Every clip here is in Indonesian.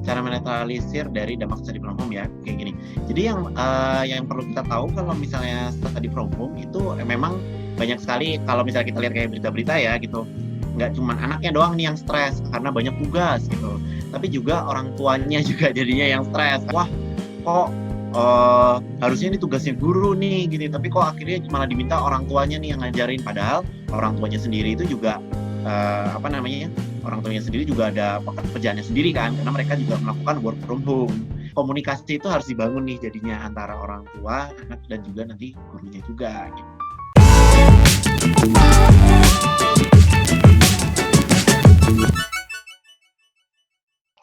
Cara menetralisir dari dampak study from home ya, kayak gini. Jadi yang perlu kita tahu kalau misalnya study from home itu memang banyak sekali kalau misalnya kita lihat kayak berita-berita ya gitu, nggak cuma anaknya doang nih yang stres karena banyak tugas gitu, tapi juga orang tuanya juga jadinya yang stres. Wah, kok, harusnya ini tugasnya guru nih gini, tapi kok akhirnya malah diminta orang tuanya nih yang ngajarin, padahal orang tuanya sendiri itu juga, apa namanya, orang tuanya sendiri juga ada pekerjaannya sendiri kan, karena mereka juga melakukan work from home. Komunikasi itu harus dibangun nih jadinya antara orang tua, anak, dan juga nanti gurunya juga gitu.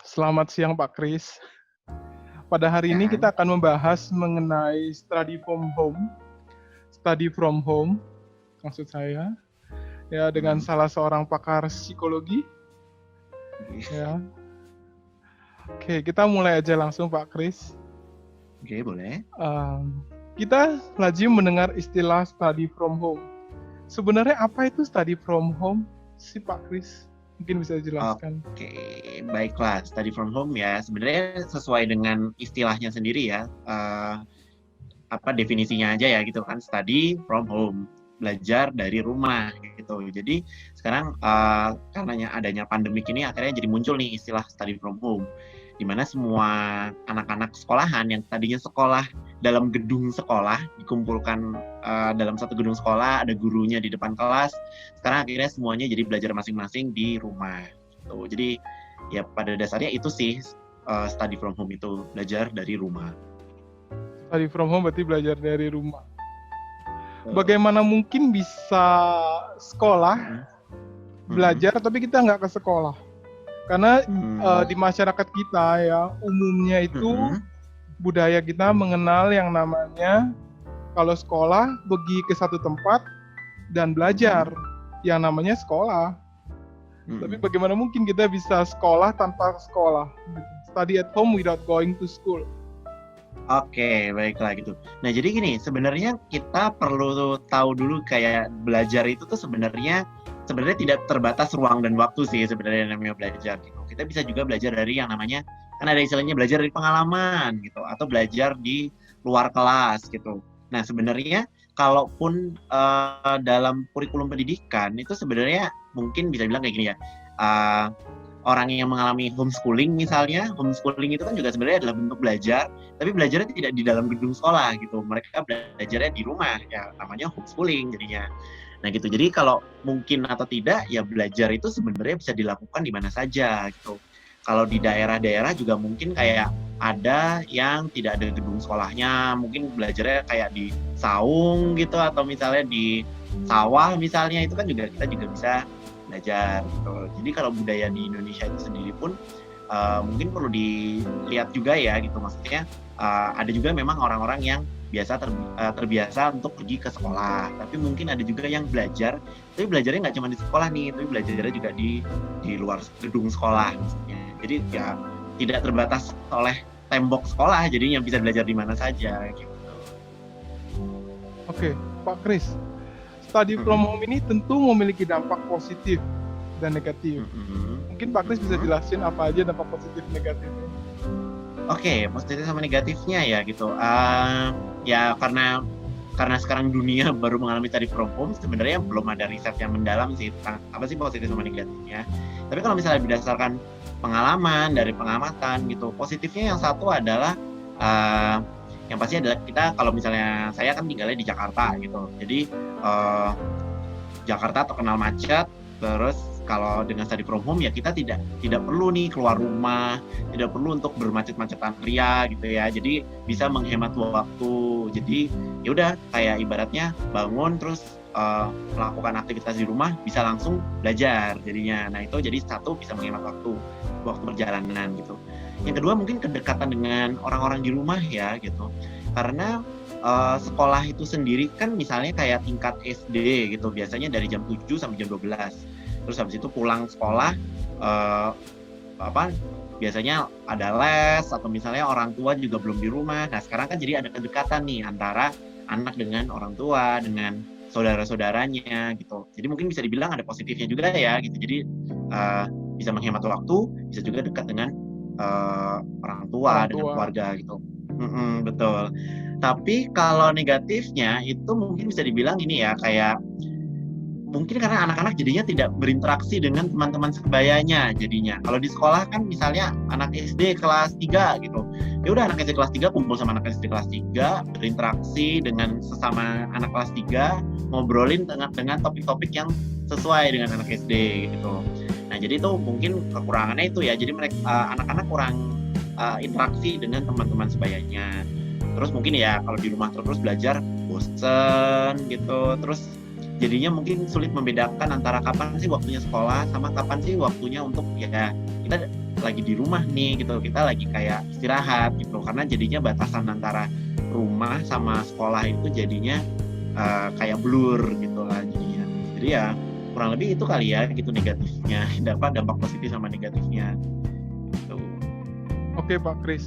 Selamat siang Pak Kris. Pada hari ini kita akan membahas mengenai study from home maksud saya, ya dengan salah seorang pakar psikologi. Ya. Oke, kita mulai aja langsung Pak Kris. Oke, boleh. Kita lazim mendengar istilah study from home. Sebenarnya apa itu study from home sih Pak Kris? Mungkin bisa dijelaskan. Oke, baiklah. Study from home ya, sebenarnya sesuai dengan istilahnya sendiri ya, definisinya aja ya gitu kan, study from home, belajar dari rumah gitu. Jadi sekarang karena adanya pandemik ini akhirnya jadi muncul nih istilah study from home, di mana semua anak-anak sekolahan yang tadinya sekolah dalam gedung sekolah dikumpulkan dalam satu gedung sekolah, ada gurunya di depan kelas. Sekarang akhirnya semuanya jadi belajar masing-masing di rumah gitu. Jadi ya pada dasarnya itu sih study from home itu, belajar dari rumah. Study from home berarti belajar dari rumah. Bagaimana mungkin bisa sekolah, belajar tapi kita nggak ke sekolah? Karena di masyarakat kita ya umumnya itu budaya kita mengenal yang namanya kalau sekolah pergi ke satu tempat dan belajar, yang namanya sekolah. Tapi bagaimana mungkin kita bisa sekolah tanpa sekolah? Study at home without going to school. Oke, baiklah gitu. Nah, jadi gini, sebenarnya kita perlu tahu dulu kayak belajar itu tuh sebenarnya tidak terbatas ruang dan waktu sih sebenarnya namanya belajar gitu. Kita bisa juga belajar dari yang namanya, kan ada istilahnya belajar dari pengalaman gitu, atau belajar di luar kelas gitu. Nah, sebenarnya kalaupun dalam kurikulum pendidikan itu sebenarnya mungkin bisa bilang kayak gini ya, orang yang mengalami homeschooling misalnya, homeschooling itu kan juga sebenarnya adalah bentuk belajar, tapi belajarnya tidak di dalam gedung sekolah gitu. Mereka belajarnya di rumah, ya namanya homeschooling jadinya. Nah gitu, jadi kalau mungkin atau tidak, ya belajar itu sebenarnya bisa dilakukan di mana saja gitu. Kalau di daerah-daerah juga mungkin kayak ada yang tidak ada gedung sekolahnya, mungkin belajarnya kayak di saung gitu, atau misalnya di sawah misalnya, itu kan juga kita juga bisa belajar gitu. Jadi kalau budaya di Indonesia itu sendiri pun mungkin perlu dilihat juga ya gitu, maksudnya ada juga memang orang-orang yang terbiasa untuk pergi ke sekolah, tapi mungkin ada juga yang belajar, tapi belajarnya nggak cuma di sekolah nih, tapi belajarnya juga di luar gedung sekolah maksudnya. Jadi ya tidak terbatas oleh tembok sekolah, jadinya bisa belajar di mana saja gitu. Oke, Pak Kris. Study from home ini tentu memiliki dampak positif dan negatif. Mungkin Pak Kris bisa jelasin apa aja dampak positif negatifnya. Oke, positif sama negatifnya ya gitu. Ya karena sekarang dunia baru mengalami study from home, sebenarnya belum ada riset yang mendalam sih tentang apa sih positif sama negatifnya. Tapi kalau misalnya berdasarkan pengalaman dari pengamatan gitu, positifnya yang satu adalah yang pasti adalah kita, kalau misalnya saya kan tinggalnya di Jakarta gitu, jadi Jakarta terkenal macet, terus kalau dengan study from home ya kita tidak perlu nih keluar rumah, tidak perlu untuk bermacet-macetan ria gitu ya, jadi bisa menghemat waktu. Jadi ya udah kayak ibaratnya bangun terus melakukan aktivitas di rumah bisa langsung belajar jadinya. Nah itu jadi satu, bisa menghemat waktu perjalanan gitu. Yang kedua mungkin kedekatan dengan orang-orang di rumah ya gitu, karena sekolah itu sendiri kan misalnya kayak tingkat SD gitu, biasanya dari jam 7 sampai jam 12. Terus habis itu pulang sekolah biasanya ada les, atau misalnya orang tua juga belum di rumah. Nah sekarang kan jadi ada kedekatan nih antara anak dengan orang tua, dengan saudara-saudaranya gitu. Jadi mungkin bisa dibilang ada positifnya juga ya gitu. Jadi bisa menghemat waktu, bisa juga dekat dengan orang tua, Orang dengan tua. keluarga gitu. Betul. Tapi kalau negatifnya itu mungkin bisa dibilang ini ya, kayak mungkin karena anak-anak jadinya tidak berinteraksi dengan teman-teman sebayanya jadinya. Kalau di sekolah kan misalnya anak SD kelas 3 gitu. Ya udah anak SD kelas 3 kumpul sama anak SD kelas 3, berinteraksi dengan sesama anak kelas 3, ngobrolin dengan topik-topik yang sesuai dengan anak SD gitu. Nah, jadi itu mungkin kekurangannya itu ya. Jadi mereka anak-anak kurang interaksi dengan teman-teman sebayanya. Terus mungkin ya kalau di rumah terus belajar bosen gitu. Terus jadinya mungkin sulit membedakan antara kapan sih waktunya sekolah sama kapan sih waktunya untuk ya kita lagi di rumah nih gitu, kita lagi kayak istirahat gitu, karena jadinya batasan antara rumah sama sekolah itu jadinya kayak blur gitu lah jadinya. Jadi ya kurang lebih itu kali ya gitu negatifnya, dampak positif sama negatifnya gitu. Oke Pak Kris.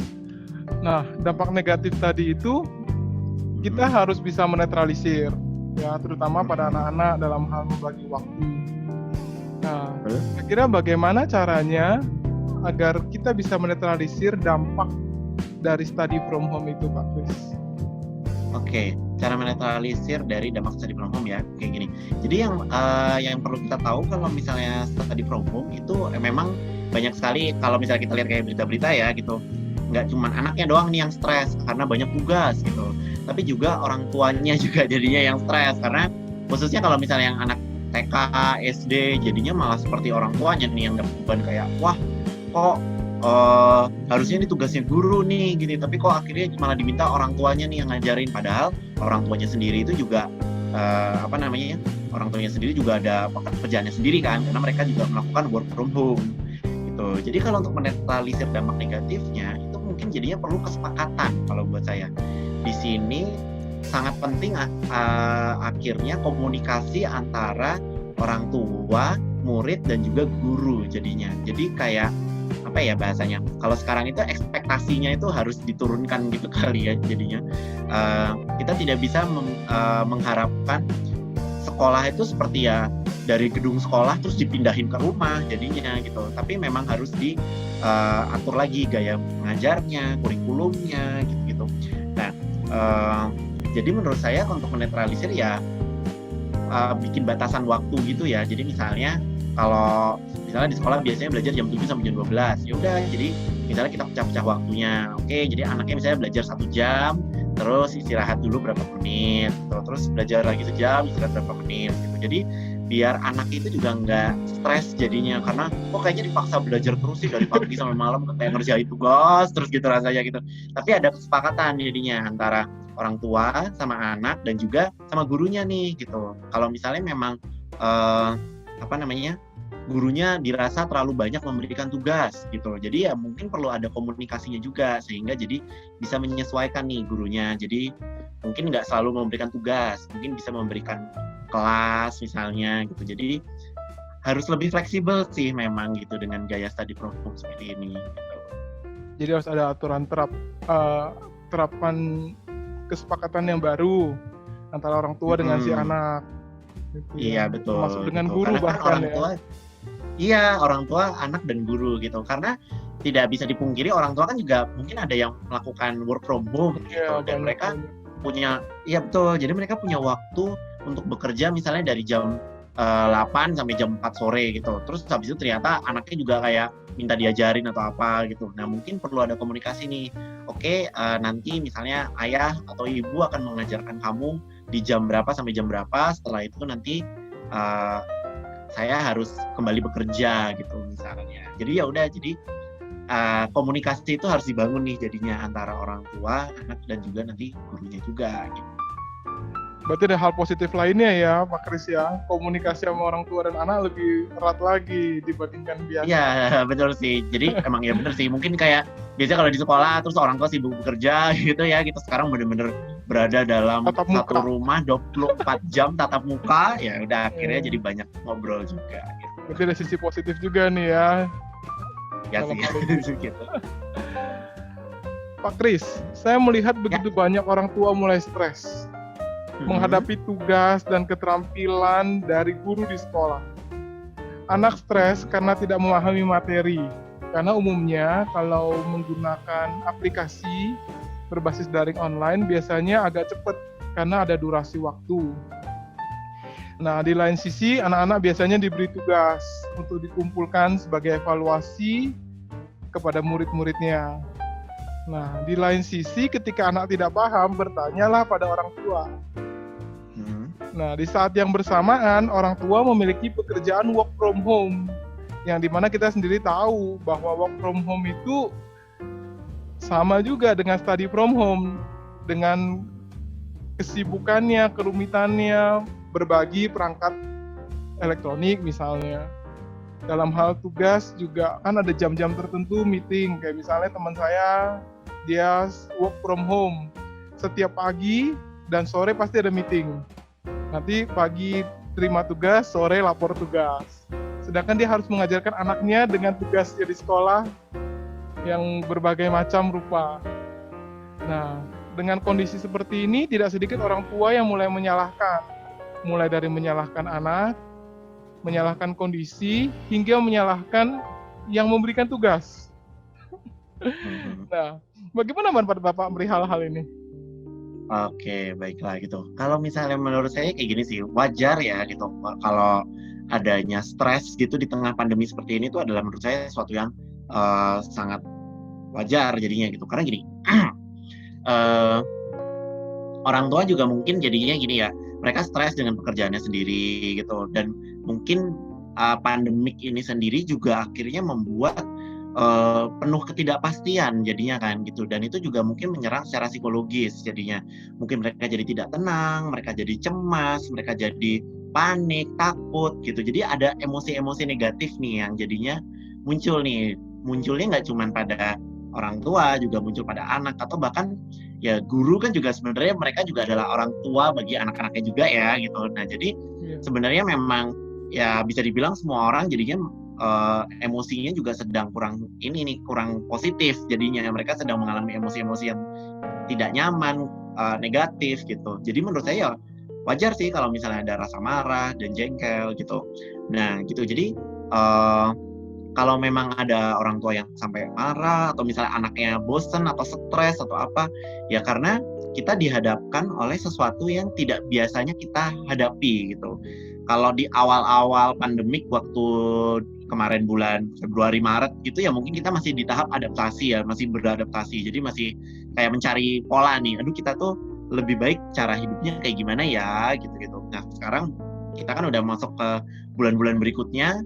Nah, dampak negatif tadi itu kita harus bisa menetralisir, ya terutama pada anak-anak dalam hal membagi waktu. Nah, kira-kira bagaimana caranya agar kita bisa menetralisir dampak dari study from home itu, Pak Kris? Oke, cara menetralisir dari dampak study from home ya, kayak gini. Jadi yang perlu kita tahu kalau misalnya study from home itu memang banyak sekali, kalau misalnya kita lihat kayak berita-berita ya gitu, nggak cuma anaknya doang nih yang stres karena banyak tugas gitu, tapi juga orang tuanya juga jadinya yang stres, karena khususnya kalau misalnya yang anak TK, SD, jadinya malah seperti orang tuanya nih yang dapat beban kayak, wah kok harusnya ini tugasnya guru nih gitu, tapi kok akhirnya malah diminta orang tuanya nih yang ngajarin, padahal orang tuanya sendiri itu juga orang tuanya sendiri juga ada pekerjaannya sendiri kan, karena mereka juga melakukan work from home gitu. Jadi kalau untuk menetralisir dampak negatifnya itu mungkin jadinya perlu kesepakatan kalau buat saya. Di sini sangat penting akhirnya komunikasi antara orang tua, murid dan juga guru jadinya. Jadi kayak apa ya bahasanya? Kalau sekarang itu ekspektasinya itu harus diturunkan gitu kali ya jadinya. Kita tidak bisa mengharapkan sekolah itu seperti ya dari gedung sekolah terus dipindahin ke rumah jadinya gitu. Tapi memang harus diatur lagi gaya mengajarnya, kurikulumnya gitu-gitu. Nah, jadi menurut saya untuk menetralisir ya bikin batasan waktu gitu ya. Jadi misalnya kalau misalnya di sekolah biasanya belajar jam 7 sampai jam 12. Ya udah, jadi misalnya kita pecah-pecah waktunya. Oke, jadi anaknya misalnya belajar 1 jam, terus istirahat dulu berapa menit, terus belajar lagi sejam, istirahat berapa menit gitu. Jadi biar anak itu juga nggak stres jadinya, karena kok kayaknya dipaksa belajar terus sih dari pagi sampai malam kayak ngerjain tugas terus gitu rasanya gitu. Tapi ada kesepakatan jadinya antara orang tua sama anak dan juga sama gurunya nih gitu. Kalau misalnya memang gurunya dirasa terlalu banyak memberikan tugas gitu. Jadi ya mungkin perlu ada komunikasinya juga sehingga jadi bisa menyesuaikan nih gurunya. Jadi mungkin nggak selalu memberikan tugas, mungkin bisa memberikan kelas misalnya gitu. Jadi harus lebih fleksibel sih memang gitu dengan gaya study from home seperti ini. Gitu. Jadi harus ada aturan terapan kesepakatan yang baru antara orang tua dengan si anak. Gitu iya ya. Betul. Masuk dengan gitu. guru karena bahkan kan orang tua, iya orang tua, anak dan guru gitu. Karena tidak bisa dipungkiri orang tua kan juga mungkin ada yang melakukan work from home gitu, dan mereka punya, iya betul. Jadi mereka punya waktu untuk bekerja misalnya dari jam 8 sampai jam 4 sore gitu. Terus habis itu ternyata anaknya juga kayak minta diajarin atau apa gitu. Nah mungkin perlu ada komunikasi nih. Oke, nanti misalnya ayah atau ibu akan mengajarkan kamu di jam berapa sampai jam berapa. Setelah itu nanti saya harus kembali bekerja gitu misalnya. Jadi ya udah, jadi komunikasi itu harus dibangun nih jadinya antara orang tua, anak dan juga nanti gurunya juga gitu. Berarti ada hal positif lainnya ya Pak Kris ya, komunikasi sama orang tua dan anak lebih erat lagi dibandingkan biasa. Iya betul sih, jadi emang ya bener sih, mungkin kayak biasanya kalau di sekolah terus orang tua sibuk bekerja gitu ya, kita sekarang bener-bener berada dalam satu rumah 24 jam tatap muka, ya udah akhirnya jadi banyak ngobrol juga gitu. Berarti ada sisi positif juga nih ya. Ya sih gitu. Pak Kris, saya melihat begitu banyak orang tua mulai stres menghadapi tugas dan keterampilan dari guru di sekolah. Anak stres karena tidak memahami materi, Karena umumnya kalau menggunakan aplikasi berbasis daring online biasanya agak cepat karena ada durasi waktu. Nah, di lain sisi anak-anak biasanya diberi tugas untuk dikumpulkan sebagai evaluasi kepada murid-muridnya. Nah, di lain sisi ketika anak tidak paham, bertanyalah pada orang tua. Nah, di saat yang bersamaan orang tua memiliki pekerjaan work from home, yang dimana kita sendiri tahu bahwa work from home itu sama juga dengan study from home, dengan kesibukannya, kerumitannya, berbagi perangkat elektronik misalnya. Dalam hal tugas juga kan ada jam-jam tertentu meeting, kayak misalnya teman saya dia work from home, setiap pagi dan sore pasti ada meeting. Nanti pagi terima tugas, sore lapor tugas. Sedangkan dia harus mengajarkan anaknya dengan tugasnya di sekolah yang berbagai macam rupa. Nah, dengan kondisi seperti ini tidak sedikit orang tua yang mulai menyalahkan. Mulai dari menyalahkan anak, menyalahkan kondisi, hingga menyalahkan yang memberikan tugas. Nah, bagaimana manfaat Bapak perihal hal ini? Oke, baiklah gitu. Kalau misalnya menurut saya kayak gini sih, wajar ya gitu. Kalau adanya stres gitu di tengah pandemi seperti ini tuh adalah menurut saya sesuatu yang sangat wajar jadinya gitu. Karena gini, orang tua juga mungkin jadinya gini ya, mereka stres dengan pekerjaannya sendiri gitu, dan mungkin pandemik ini sendiri juga akhirnya membuat penuh ketidakpastian jadinya kan gitu, dan itu juga mungkin menyerang secara psikologis jadinya. Mungkin mereka jadi tidak tenang, mereka jadi cemas, mereka jadi panik, takut gitu. Jadi ada emosi-emosi negatif nih yang jadinya muncul nih. Munculnya nggak cuma pada orang tua, juga muncul pada anak, atau bahkan ya guru kan juga sebenarnya mereka juga adalah orang tua bagi anak-anaknya juga ya gitu. Nah jadi sebenarnya memang ya bisa dibilang semua orang jadinya emosinya juga sedang kurang positif jadinya. Mereka sedang mengalami emosi-emosi yang tidak nyaman, negatif gitu. Jadi menurut saya wajar sih kalau misalnya ada rasa marah dan jengkel gitu. Nah gitu, jadi kalau memang ada orang tua yang sampai marah atau misalnya anaknya bosen atau stres atau apa, ya karena kita dihadapkan oleh sesuatu yang tidak biasanya kita hadapi gitu. Kalau di awal-awal pandemik waktu kemarin bulan Februari Maret gitu ya mungkin kita masih di tahap adaptasi ya, masih beradaptasi. Jadi masih kayak mencari pola nih. Aduh, kita tuh lebih baik cara hidupnya kayak gimana ya gitu-gitu. Nah, sekarang kita kan udah masuk ke bulan-bulan berikutnya,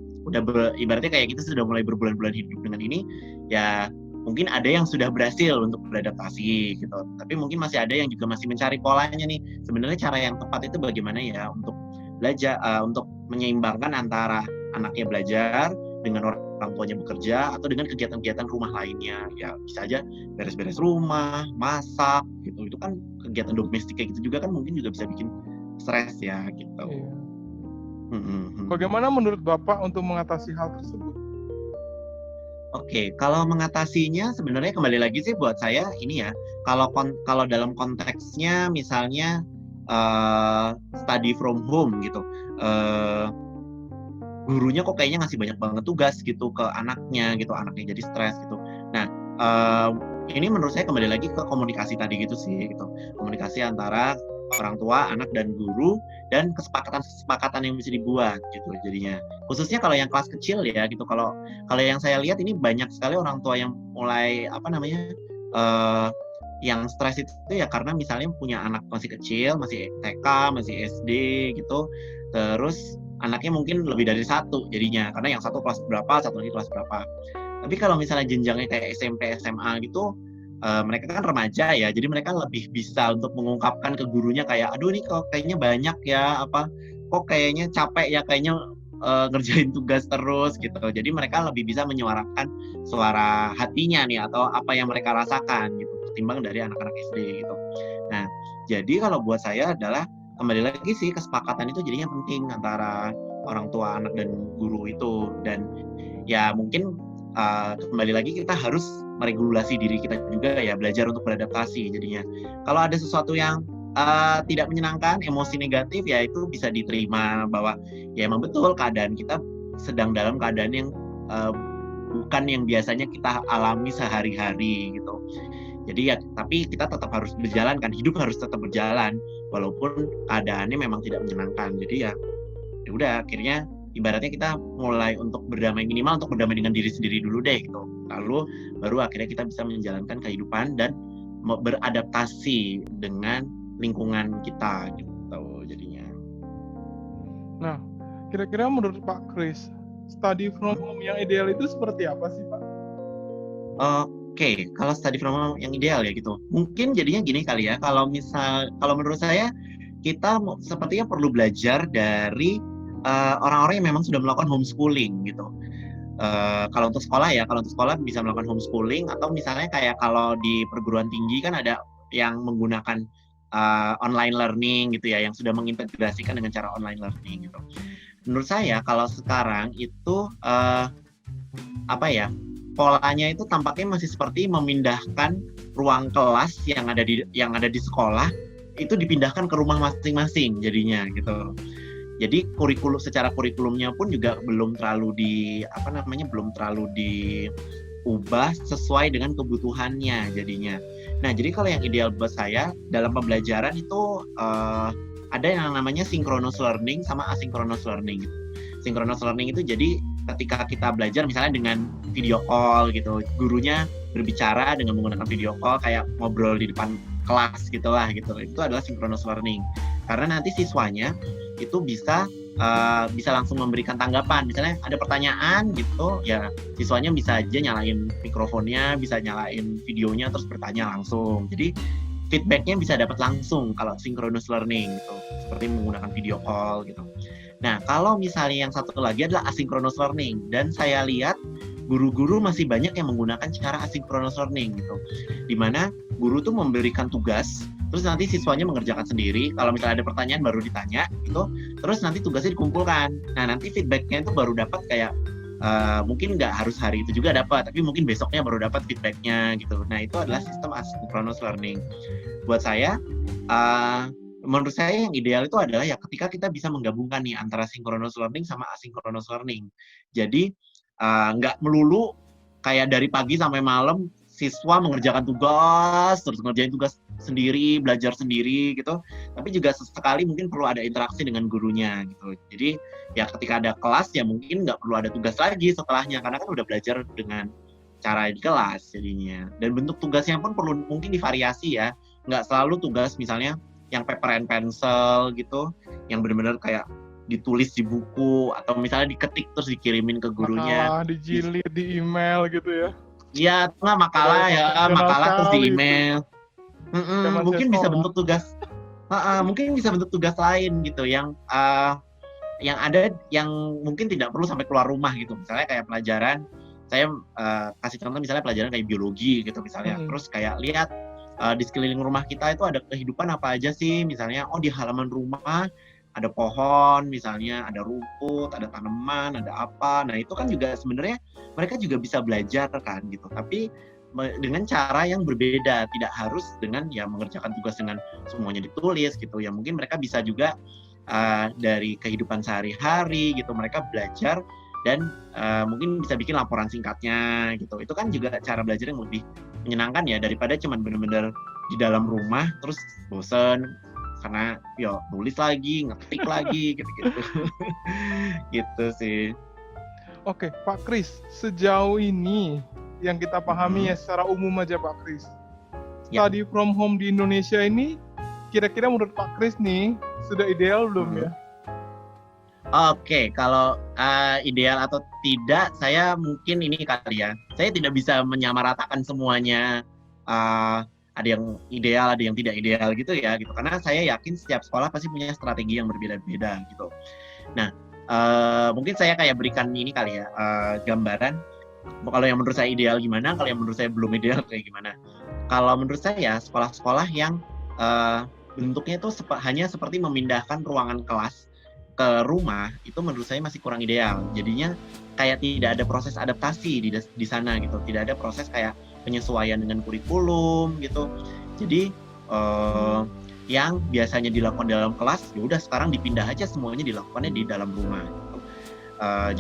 ibaratnya kayak kita sudah mulai berbulan-bulan hidup dengan ini, ya mungkin ada yang sudah berhasil untuk beradaptasi gitu. Tapi mungkin masih ada yang juga masih mencari polanya nih. Sebenarnya cara yang tepat itu bagaimana ya untuk belajar, untuk menyeimbangkan antara anaknya belajar dengan orang tuanya bekerja atau dengan kegiatan-kegiatan rumah lainnya. Ya bisa aja beres-beres rumah, masak gitu. Itu kan kegiatan domestik kayak gitu juga kan mungkin juga bisa bikin stres ya gitu. Iya. Bagaimana menurut Bapak untuk mengatasi hal tersebut? Oke, kalau mengatasinya sebenarnya kembali lagi sih buat saya ini ya, kalau dalam konteksnya misalnya study from home gitu, gurunya kok kayaknya ngasih banyak banget tugas gitu ke anaknya gitu, anaknya jadi stres gitu. Nah, ini menurut saya kembali lagi ke komunikasi tadi gitu sih gitu, komunikasi antara orang tua, anak, dan guru, dan kesepakatan yang bisa dibuat gitu jadinya. Khususnya kalau yang kelas kecil ya gitu. Kalau yang saya lihat ini banyak sekali orang tua yang mulai yang stres itu ya karena misalnya punya anak masih kecil, masih TK, masih SD gitu. Terus anaknya mungkin lebih dari satu jadinya, karena yang satu kelas berapa, satu lagi kelas berapa. Tapi kalau misalnya jenjangnya kayak SMP, SMA gitu, mereka kan remaja ya, jadi mereka lebih bisa untuk mengungkapkan ke gurunya kayak, aduh ini kok kayaknya banyak ya, kok kayaknya capek ya, kayaknya ngerjain tugas terus gitu. Jadi mereka lebih bisa menyuarakan suara hatinya nih atau apa yang mereka rasakan gitu, ketimbang dari anak-anak SD gitu. Nah, jadi kalau buat saya adalah kembali lagi sih kesepakatan itu jadinya penting antara orang tua, anak, dan guru itu. Dan ya mungkin kembali lagi kita harus meregulasi diri kita juga ya, belajar untuk beradaptasi jadinya. Kalau ada sesuatu yang tidak menyenangkan, emosi negatif ya itu bisa diterima bahwa ya emang betul keadaan kita sedang dalam keadaan yang bukan yang biasanya kita alami sehari-hari gitu. Jadi ya, tapi kita tetap harus berjalan kan, hidup harus tetap berjalan walaupun keadaannya memang tidak menyenangkan. Jadi ya udah akhirnya ibaratnya kita mulai untuk minimal untuk berdamai dengan diri sendiri dulu deh gitu. Lalu baru akhirnya kita bisa menjalankan kehidupan dan beradaptasi dengan lingkungan kita gitu jadinya. Nah, kira-kira menurut Pak Kris, study from home yang ideal itu seperti apa sih, Pak? Oke, kalau study from home yang ideal ya gitu. Mungkin jadinya gini kali ya, kalau menurut saya kita sepertinya perlu belajar dari orang-orang yang memang sudah melakukan homeschooling gitu. Kalau untuk sekolah bisa melakukan homeschooling, atau misalnya kayak kalau di perguruan tinggi kan ada yang menggunakan online learning gitu ya, yang sudah mengintegrasikan dengan cara online learning gitu. Menurut saya kalau sekarang itu polanya itu tampaknya masih seperti memindahkan ruang kelas yang ada di sekolah itu dipindahkan ke rumah masing-masing jadinya gitu. Jadi secara kurikulumnya pun juga belum terlalu diubah sesuai dengan kebutuhannya jadinya. Nah, jadi kalau yang ideal buat saya dalam pembelajaran itu ada yang namanya synchronous learning sama asynchronous learning. Synchronous learning itu jadi ketika kita belajar misalnya dengan video call gitu, gurunya berbicara dengan menggunakan video call kayak ngobrol di depan kelas gitulah gitu. Itu adalah synchronous learning. Karena nanti siswanya itu bisa langsung memberikan tanggapan. Misalnya ada pertanyaan gitu, ya siswanya bisa aja nyalain mikrofonnya, bisa nyalain videonya terus bertanya langsung. Jadi feedbacknya bisa dapat langsung kalau synchronous learning gitu, seperti menggunakan video call gitu. Nah, kalau misalnya yang satu lagi adalah asynchronous learning, dan saya lihat guru-guru masih banyak yang menggunakan cara asynchronous learning gitu, dimana guru tuh memberikan tugas, terus nanti siswanya mengerjakan sendiri. Kalau misalnya ada pertanyaan baru ditanya gitu, terus nanti tugasnya dikumpulkan. Nah, nanti feedbacknya itu baru dapat kayak mungkin nggak harus hari itu juga dapat, tapi mungkin besoknya baru dapat feedbacknya gitu. Nah, itu adalah sistem asynchronous learning. Buat saya, menurut saya yang ideal itu adalah ya ketika kita bisa menggabungkan nih antara synchronous learning sama asynchronous learning. Jadi nggak melulu kayak dari pagi sampai malam siswa mengerjakan tugas, terus ngerjain tugas sendiri, belajar sendiri gitu. Tapi juga sesekali mungkin perlu ada interaksi dengan gurunya gitu. Jadi ya ketika ada kelas ya mungkin nggak perlu ada tugas lagi setelahnya, karena kan udah belajar dengan cara di kelas jadinya. Dan bentuk tugasnya pun perlu mungkin divariasi ya. Nggak selalu tugas misalnya yang paper and pencil gitu, yang benar-benar kayak ditulis di buku, atau misalnya diketik terus dikirimin ke gurunya. Makalah dijilid di email gitu ya. Iya, makalah terus di email. Mungkin bisa bentuk tugas. Mungkin bisa bentuk tugas lain gitu yang ada yang mungkin tidak perlu sampai keluar rumah gitu. Misalnya kayak pelajaran, saya kasih contoh misalnya pelajaran kayak biologi gitu misalnya. Terus kayak lihat di sekeliling rumah kita itu ada kehidupan apa aja sih, misalnya di halaman rumah ada pohon misalnya, ada rumput, ada tanaman, ada apa. Nah, itu kan juga sebenarnya mereka juga bisa belajar kan gitu, tapi dengan cara yang berbeda, tidak harus dengan ya mengerjakan tugas dengan semuanya ditulis gitu ya. Mungkin mereka bisa juga dari kehidupan sehari-hari gitu, mereka belajar dan mungkin bisa bikin laporan singkatnya gitu. Itu kan juga cara belajar yang lebih menyenangkan ya, daripada cuman bener-bener di dalam rumah terus bosen karena ya nulis lagi, ngetik lagi gitu-gitu. Gitu sih. Oke, Pak Kris, sejauh ini yang kita pahami ya secara umum aja Pak Kris, study from home di Indonesia ini kira-kira menurut Pak Kris nih sudah ideal belum ya? Oke, kalau ideal atau tidak, saya mungkin ini kali ya. Saya tidak bisa menyamaratakan semuanya. Ada yang ideal, ada yang tidak ideal gitu ya. Gitu. Karena saya yakin setiap sekolah pasti punya strategi yang berbeda-beda gitu. Nah, mungkin saya kayak berikan ini kali ya, gambaran. Kalau yang menurut saya ideal gimana, kalau yang menurut saya belum ideal kayak gimana. Kalau menurut saya, sekolah-sekolah yang bentuknya itu hanya seperti memindahkan ruangan kelas ke rumah, itu menurut saya masih kurang ideal. Jadinya kayak tidak ada proses adaptasi di sana gitu, tidak ada proses kayak penyesuaian dengan kurikulum gitu. Jadi yang biasanya dilakukan dalam kelas, ya udah sekarang dipindah aja semuanya dilakukannya di dalam rumah. Gitu.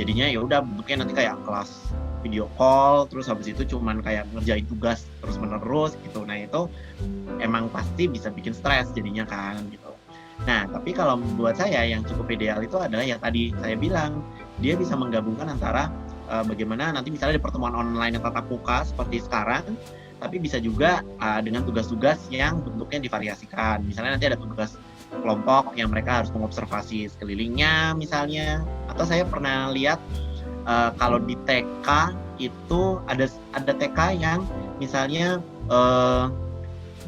Jadinya ya udah bentuknya nanti kayak kelas video call, terus habis itu cuman kayak ngerjain tugas terus menerus gitu. Nah itu emang pasti bisa bikin stres jadinya kan gitu. Nah tapi kalau buat saya yang cukup ideal itu adalah yang tadi saya bilang, dia bisa menggabungkan antara bagaimana nanti misalnya di pertemuan online yang tatap muka seperti sekarang, tapi bisa juga dengan tugas-tugas yang bentuknya divariasikan. Misalnya nanti ada tugas kelompok yang mereka harus mengobservasi sekelilingnya misalnya, atau saya pernah lihat kalau di TK itu ada TK yang misalnya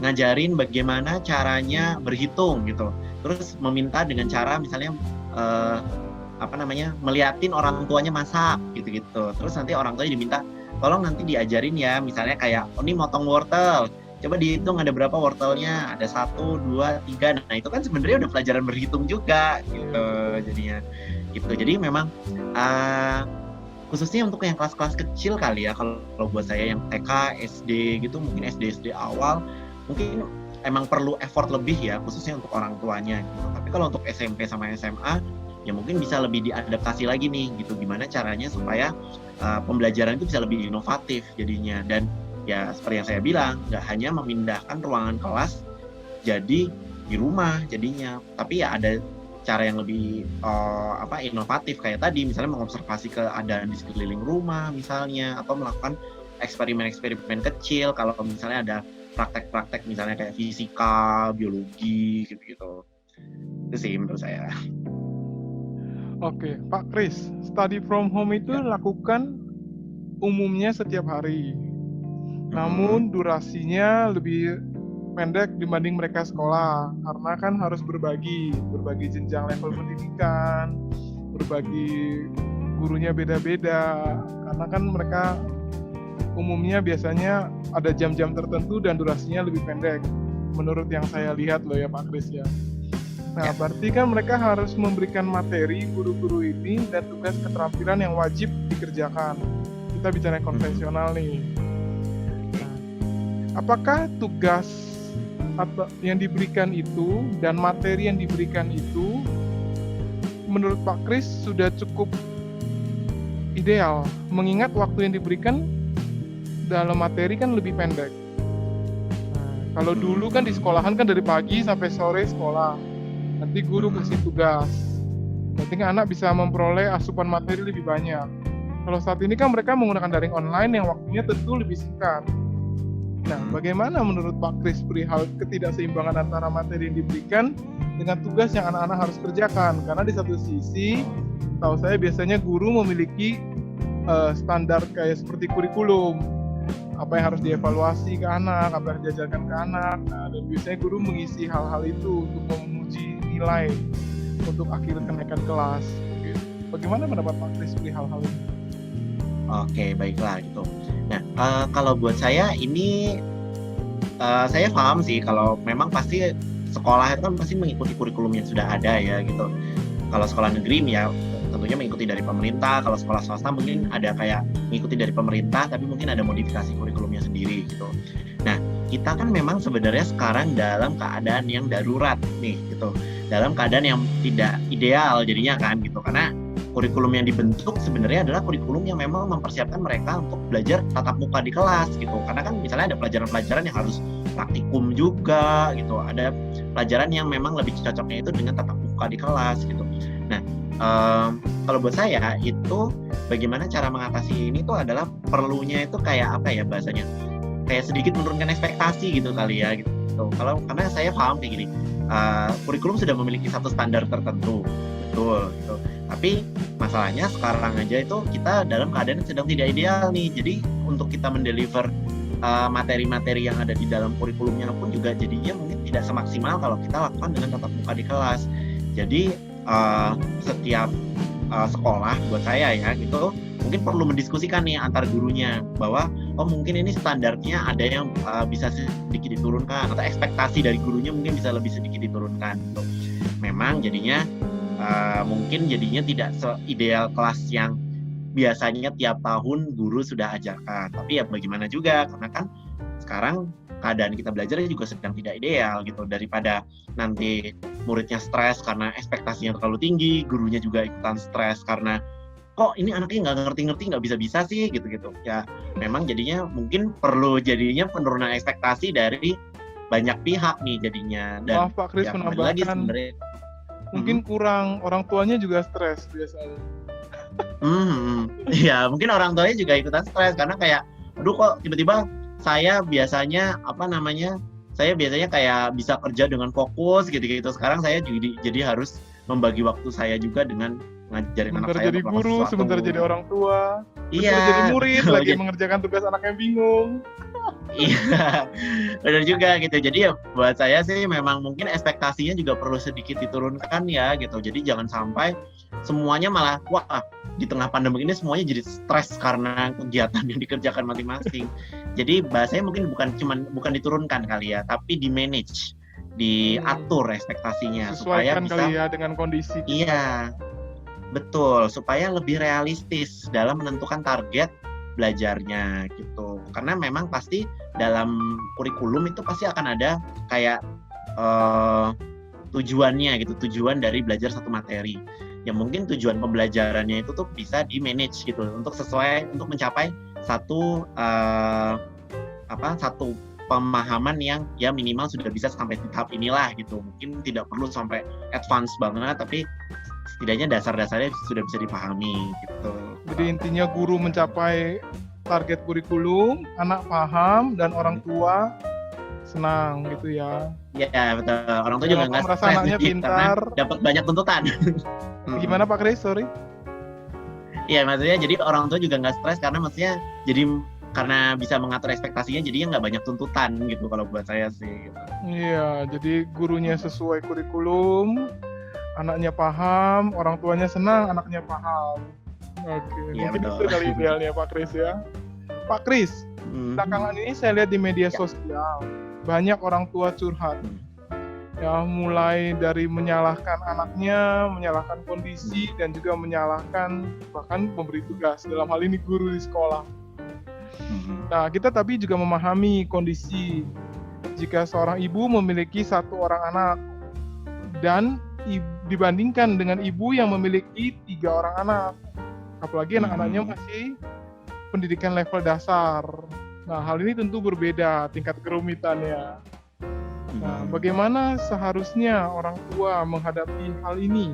ngajarin bagaimana caranya berhitung gitu, terus meminta dengan cara misalnya meliatin orang tuanya masak gitu-gitu, terus nanti orang tuanya diminta tolong nanti diajarin ya, misalnya kayak ini motong wortel, coba dihitung ada berapa wortelnya, ada 1, 2, 3. Nah itu kan sebenarnya udah pelajaran berhitung juga gitu jadinya gitu. Jadi memang khususnya untuk yang kelas-kelas kecil kali ya, kalau buat saya yang TK, SD gitu, mungkin SD awal mungkin emang perlu effort lebih ya, khususnya untuk orang tuanya gitu. Tapi kalau untuk SMP sama SMA ya mungkin bisa lebih diadaptasi lagi nih gitu, gimana caranya supaya pembelajaran itu bisa lebih inovatif jadinya. Dan ya seperti yang saya bilang, nggak hanya memindahkan ruangan kelas jadi di rumah jadinya, tapi ya ada cara yang lebih inovatif kayak tadi, misalnya mengobservasi keadaan di sekeliling rumah misalnya, atau melakukan eksperimen-eksperimen kecil kalau misalnya ada praktek-praktek misalnya kayak fisika, biologi gitu-gitu. Itu sih menurut saya. Oke, Pak Kris, study from home itu lakukan umumnya setiap hari. Namun durasinya lebih pendek dibanding mereka sekolah, karena kan harus berbagi jenjang level pendidikan, berbagi gurunya beda-beda, karena kan mereka umumnya biasanya ada jam-jam tertentu dan durasinya lebih pendek, menurut yang saya lihat loh ya Pak Kris ya. Nah berarti kan mereka harus memberikan materi guru-guru ini dan tugas keterampilan yang wajib dikerjakan. Kita bicara konvensional nih. Apakah tugas yang diberikan itu dan materi yang diberikan itu menurut Pak Kris sudah cukup ideal, mengingat waktu yang diberikan dalam materi kan lebih pendek. Kalau dulu kan di sekolahan kan dari pagi sampai sore sekolah, nanti guru kasih tugas, nanti anak bisa memperoleh asupan materi lebih banyak. Kalau saat ini kan mereka menggunakan daring online yang waktunya tentu lebih singkat. Nah, bagaimana menurut Pak Kris perihal ketidakseimbangan antara materi yang diberikan dengan tugas yang anak-anak harus kerjakan? Karena di satu sisi, tahu saya biasanya guru memiliki standar kayak seperti kurikulum, apa yang harus dievaluasi ke anak, apa yang diajarkan ke anak. Nah, dan biasanya guru mengisi hal-hal itu untuk menguji nilai untuk akhir kenaikan kelas. Bagaimana pendapat Pak Kris perihal hal ini? Oke, baiklah gitu. Nah, kalau buat saya ini saya paham sih kalau memang pasti sekolah itu kan pasti mengikuti kurikulum yang sudah ada ya gitu. Kalau sekolah negeri ya tentunya mengikuti dari pemerintah, kalau sekolah swasta mungkin ada kayak mengikuti dari pemerintah tapi mungkin ada modifikasi kurikulumnya sendiri gitu. Nah, kita kan memang sebenarnya sekarang dalam keadaan yang darurat nih gitu. Dalam keadaan yang tidak ideal jadinya kan gitu. Karena kurikulum yang dibentuk sebenarnya adalah kurikulum yang memang mempersiapkan mereka untuk belajar tatap muka di kelas gitu. Karena kan misalnya ada pelajaran-pelajaran yang harus praktikum juga gitu. Ada pelajaran yang memang lebih cocoknya itu dengan tatap muka di kelas gitu. Nah, kalau buat saya itu bagaimana cara mengatasi ini tuh adalah perlunya itu kayak apa ya bahasanya? Kayak sedikit menurunkan ekspektasi gitu kali ya gitu. Karena saya paham kayak gini. Kurikulum sudah memiliki satu standar tertentu. Betul gitu. Tapi masalahnya sekarang aja itu kita dalam keadaan yang sedang tidak ideal nih. Jadi untuk kita mendeliver materi-materi yang ada di dalam kurikulumnya pun juga jadinya mungkin tidak semaksimal kalau kita lakukan dengan tatap muka di kelas. Jadi setiap sekolah buat saya ya gitu mungkin perlu mendiskusikan nih antar gurunya bahwa mungkin ini standarnya ada yang bisa sedikit diturunkan atau ekspektasi dari gurunya mungkin bisa lebih sedikit diturunkan gitu. Memang jadinya mungkin jadinya tidak seideal kelas yang biasanya tiap tahun guru sudah ajarkan. Tapi ya bagaimana juga, karena kan sekarang keadaan kita belajar juga sedang tidak ideal gitu. Daripada nanti muridnya stres karena ekspektasinya terlalu tinggi, gurunya juga ikutan stres karena kok ini anaknya nggak ngerti-ngerti, nggak bisa-bisa sih gitu-gitu. Ya memang jadinya mungkin perlu jadinya penurunan ekspektasi dari banyak pihak nih jadinya. Dan Maaf Pak Kris ya kembali lagi menambahkan, sebenarnya. mungkin kurang orang tuanya juga stres biasanya. Iya, mungkin orang tuanya juga ikutan stres karena kayak, aduh kok tiba-tiba saya biasanya saya biasanya kayak bisa kerja dengan fokus gitu-gitu. Sekarang saya jadi harus membagi waktu saya juga dengan ngajarin anak Sebentar saya jadi untuk melakukan guru, sesuatu. sebentar jadi orang tua, Iya, sebentar jadi murid, betul. lagi mengerjakan tugas anaknya bingung. Iya, benar juga gitu. Jadi ya buat saya sih memang mungkin ekspektasinya juga perlu sedikit diturunkan ya gitu. Jadi jangan sampai semuanya malah wah di tengah pandemi ini semuanya jadi stres karena kegiatan yang dikerjakan masing-masing. Jadi bahasanya mungkin bukan diturunkan kali ya, tapi di manage, diatur ekspektasinya supaya Sesuaikan bisa. kali ya dengan kondisi. Iya, betul, supaya lebih realistis dalam menentukan target belajarnya gitu. Karena memang pasti dalam kurikulum itu pasti akan ada kayak tujuannya gitu, tujuan dari belajar satu materi. Ya mungkin tujuan pembelajarannya itu tuh bisa di-manage gitu untuk mencapai satu satu pemahaman yang ya minimal sudah bisa sampai di tahap inilah gitu. Mungkin tidak perlu sampai advance banget, tapi setidaknya dasar-dasarnya sudah bisa dipahami gitu. Jadi intinya guru mencapai target kurikulum, anak paham, dan orang tua senang gitu ya. Ya betul, orang tua Jangan juga nggak merasa stres anaknya nih, pintar. karena dapat banyak tuntutan. Gimana Pak Kris? Sorry. Iya, maksudnya jadi orang tua juga nggak stres karena maksudnya jadi karena bisa mengatur ekspektasinya jadinya nggak banyak tuntutan gitu kalau buat saya sih gitu. Iya, jadi gurunya sesuai kurikulum, anaknya paham, orang tuanya senang, anaknya paham. Oke, Iya, mungkin betul. itu kali idealnya Pak Kris ya. Pak Kris, belakangan ini saya lihat di media sosial, banyak orang tua curhat. Ya, mulai dari menyalahkan anaknya, menyalahkan kondisi, dan juga menyalahkan bahkan pemberi tugas, dalam hal ini guru di sekolah. Nah, kita tapi juga memahami kondisi jika seorang ibu memiliki satu orang anak dan dibandingkan dengan ibu yang memiliki 3 orang anak, apalagi anak-anaknya masih pendidikan level dasar. Nah, hal ini tentu berbeda tingkat kerumitannya. Nah, bagaimana seharusnya orang tua menghadapi hal ini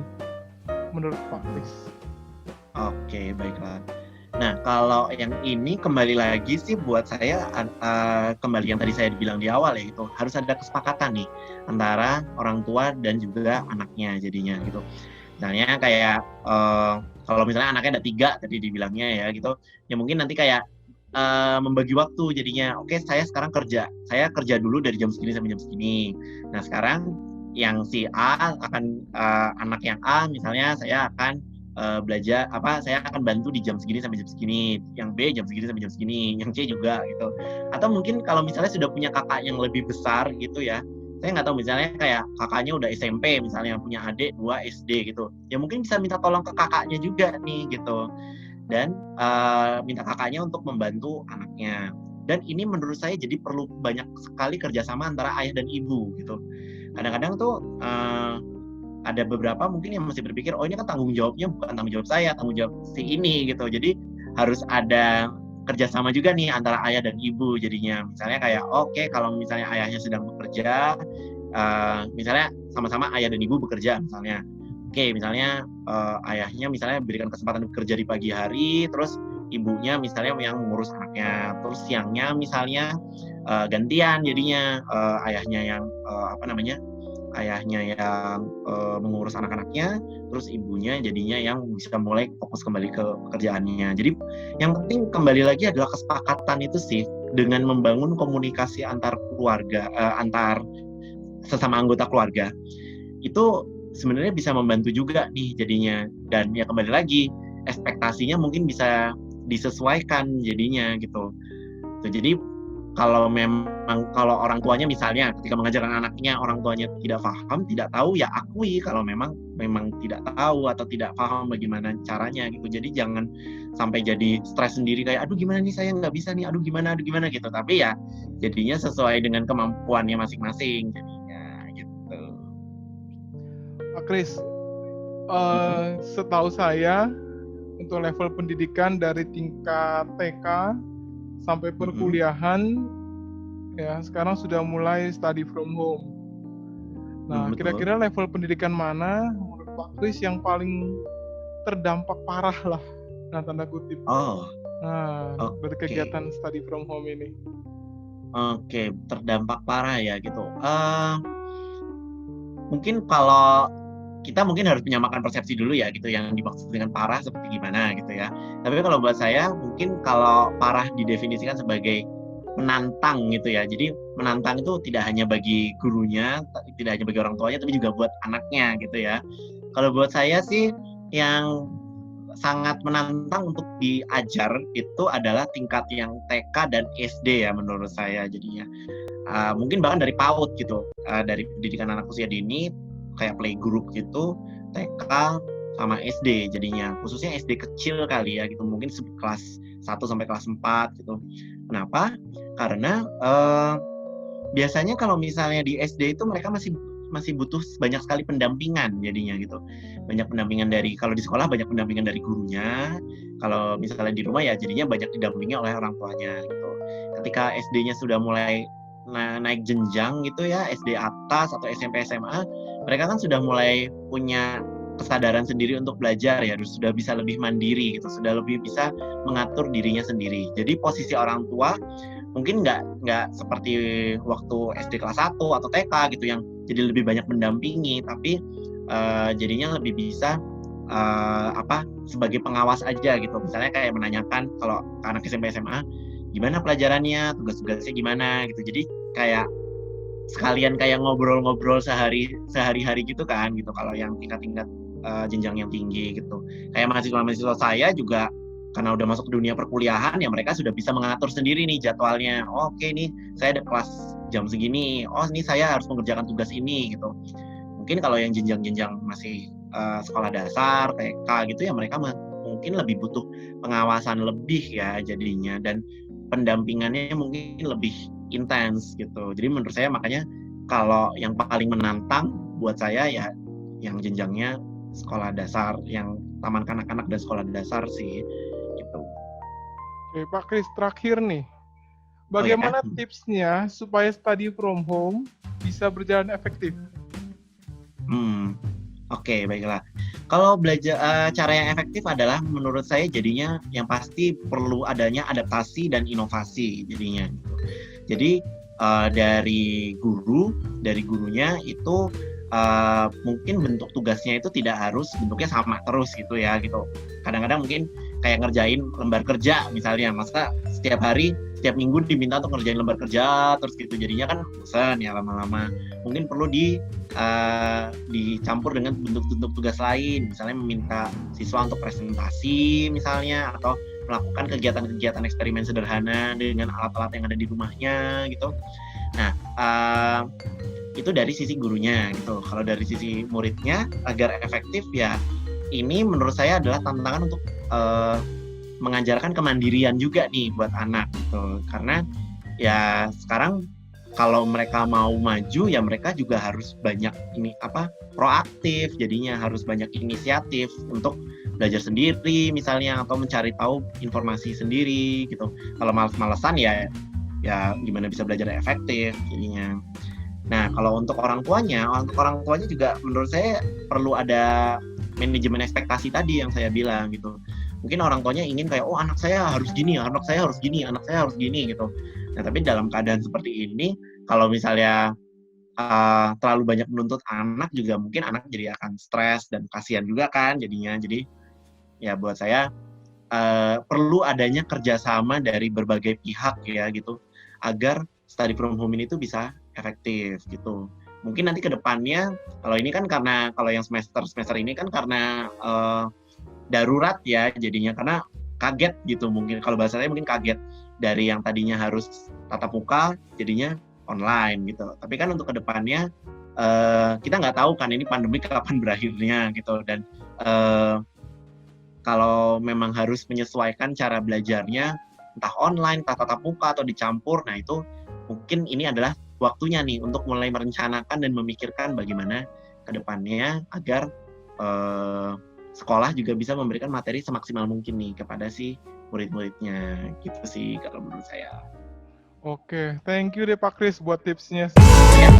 menurut Pak Kris? Oke, baiklah. Nah, kalau yang ini kembali lagi sih buat saya kembali yang tadi saya bilang di awal ya gitu, harus ada kesepakatan nih antara orang tua dan juga anaknya jadinya gitu. Misalnya kayak kalau misalnya anaknya ada 3 tadi dibilangnya ya gitu, ya mungkin nanti kayak membagi waktu jadinya. Oke, saya sekarang saya kerja dulu dari jam segini sampai jam segini. Nah, sekarang yang si A akan anak yang A misalnya saya akan saya akan bantu di jam segini sampai jam segini, yang B jam segini sampai jam segini, yang C juga gitu. Atau mungkin kalau misalnya sudah punya kakak yang lebih besar gitu ya, saya nggak tahu misalnya kayak kakaknya udah SMP misalnya punya adik 2 SD gitu, ya mungkin bisa minta tolong ke kakaknya juga nih gitu, dan minta kakaknya untuk membantu anaknya. Dan ini menurut saya jadi perlu banyak sekali kerjasama antara ayah dan ibu gitu. Kadang-kadang tuh ada beberapa mungkin yang masih berpikir, oh ini kan tanggung jawabnya bukan tanggung jawab saya, tanggung jawab si ini gitu. Jadi harus ada kerjasama juga nih antara ayah dan ibu jadinya. Misalnya kayak oke, kalau misalnya ayahnya sedang bekerja, misalnya sama-sama ayah dan ibu bekerja misalnya. Oke, misalnya ayahnya misalnya berikan kesempatan bekerja di pagi hari, terus ibunya misalnya yang mengurus anaknya, terus siangnya misalnya gantian jadinya ayahnya yang ayahnya yang mengurus anak-anaknya, terus ibunya jadinya yang bisa mulai fokus kembali ke pekerjaannya. Jadi yang penting kembali lagi adalah kesepakatan itu sih, dengan membangun komunikasi antar keluarga, antar sesama anggota keluarga. Itu sebenarnya bisa membantu juga nih jadinya. Dan ya kembali lagi, ekspektasinya mungkin bisa disesuaikan jadinya gitu. Jadi kalau orang tuanya misalnya ketika mengajarkan anaknya orang tuanya tidak paham, tidak tahu, ya akui kalau memang tidak tahu atau tidak paham bagaimana caranya gitu. Jadi jangan sampai jadi stres sendiri kayak aduh gimana nih saya nggak bisa nih, aduh gimana gitu. Tapi ya jadinya sesuai dengan kemampuannya masing-masing jadinya gitu. Pak Kris, setahu saya untuk level pendidikan dari tingkat TK sampai perkuliahan, ya sekarang sudah mulai study from home. Nah, betul. kira-kira level pendidikan mana menurut Pak Kris yang paling terdampak parah lah, nah tanda kutip. Nah, dari kegiatan study from home ini. Oke, terdampak parah ya gitu. Mungkin kalau kita mungkin harus menyamakan persepsi dulu ya gitu, yang dimaksud dengan parah seperti gimana gitu ya. Tapi kalau buat saya mungkin kalau parah didefinisikan sebagai menantang gitu ya. Jadi menantang itu tidak hanya bagi gurunya, tidak hanya bagi orang tuanya, tapi juga buat anaknya gitu ya. Kalau buat saya sih yang sangat menantang untuk diajar itu adalah tingkat yang TK dan SD ya menurut saya jadinya. Mungkin bahkan dari PAUD gitu, dari pendidikan anak usia dini kayak playgroup gitu, TK sama SD jadinya, khususnya SD kecil kali ya gitu, mungkin kelas 1 sampai kelas 4 gitu. Kenapa? Karena biasanya kalau misalnya di SD itu mereka masih butuh banyak sekali pendampingan jadinya gitu. Banyak pendampingan dari, kalau di sekolah banyak pendampingan dari gurunya, kalau misalnya di rumah ya jadinya banyak didampingi oleh orang tuanya gitu. Ketika SD-nya sudah mulai naik jenjang gitu ya, SD atas atau SMP SMA, mereka kan sudah mulai punya kesadaran sendiri untuk belajar ya, sudah bisa lebih mandiri gitu, sudah lebih bisa mengatur dirinya sendiri. Jadi posisi orang tua mungkin nggak seperti waktu SD kelas 1 atau TK gitu yang jadi lebih banyak mendampingi, tapi jadinya lebih bisa sebagai pengawas aja gitu. Misalnya kayak menanyakan kalau ke anak SMP SMA, gimana pelajarannya, tugas-tugasnya gimana gitu. Jadi kayak sekalian kayak ngobrol-ngobrol sehari-hari gitu kan gitu kalau yang tingkat-tingkat jenjang yang tinggi gitu. Kayak mahasiswa-mahasiswa saya juga karena udah masuk ke dunia perkuliahan ya mereka sudah bisa mengatur sendiri nih jadwalnya. Oh, oke nih saya ada kelas jam segini. Oh, ini saya harus mengerjakan tugas ini gitu. Mungkin kalau yang jenjang-jenjang masih sekolah dasar, TK gitu ya mereka mungkin lebih butuh pengawasan lebih ya jadinya, dan pendampingannya mungkin lebih intens gitu. Jadi menurut saya makanya kalau yang paling menantang buat saya ya yang jenjangnya sekolah dasar, yang taman kanak-kanak dan sekolah dasar sih gitu. Oke, Pak Kris, terakhir nih, bagaimana tipsnya supaya study from home bisa berjalan efektif? Oke, baiklah. Kalau belajar cara yang efektif adalah menurut saya jadinya yang pasti perlu adanya adaptasi dan inovasi jadinya. Jadi dari gurunya itu mungkin bentuk tugasnya itu tidak harus bentuknya sama terus gitu ya gitu. Kadang-kadang mungkin kayak ngerjain lembar kerja misalnya, masa setiap minggu diminta untuk ngerjain lembar kerja terus gitu, jadinya kan bosan ya lama-lama. Mungkin perlu dicampur dengan bentuk-bentuk tugas lain, misalnya meminta siswa untuk presentasi misalnya, atau melakukan kegiatan-kegiatan eksperimen sederhana dengan alat-alat yang ada di rumahnya gitu. Nah, itu dari sisi gurunya gitu. Kalau dari sisi muridnya agar efektif ya, ini menurut saya adalah tantangan untuk mengajarkan kemandirian juga nih buat anak gitu. Karena ya sekarang kalau mereka mau maju ya mereka juga harus banyak proaktif, jadinya harus banyak inisiatif untuk belajar sendiri misalnya, atau mencari tahu informasi sendiri gitu. Kalau malas-malesan ya gimana bisa belajar efektif jadinya. Nah, kalau untuk orang tuanya juga menurut saya perlu ada manajemen ekspektasi tadi yang saya bilang gitu. Mungkin orang tuanya ingin kayak, oh anak saya harus gini gitu. Nah, tapi dalam keadaan seperti ini, kalau misalnya terlalu banyak menuntut anak juga mungkin anak jadi akan stres dan kasihan juga kan jadinya. Jadi ya buat saya perlu adanya kerjasama dari berbagai pihak ya gitu, agar study from home ini tuh bisa efektif gitu. Mungkin nanti ke depannya, kalau ini kan karena kalau yang semester ini kan karena darurat ya jadinya, karena kaget gitu, mungkin kalau bahasa saya mungkin kaget dari yang tadinya harus tatap muka jadinya online gitu. Tapi kan untuk kedepannya kita nggak tahu kan ini pandemi kapan berakhirnya gitu, dan kalau memang harus menyesuaikan cara belajarnya entah online, entah tatap muka atau dicampur, nah itu mungkin ini adalah waktunya nih untuk mulai merencanakan dan memikirkan bagaimana kedepannya agar sekolah juga bisa memberikan materi semaksimal mungkin nih kepada si murid-muridnya, gitu sih kalau menurut saya. Oke, thank you deh Pak Kris buat tipsnya. Ya.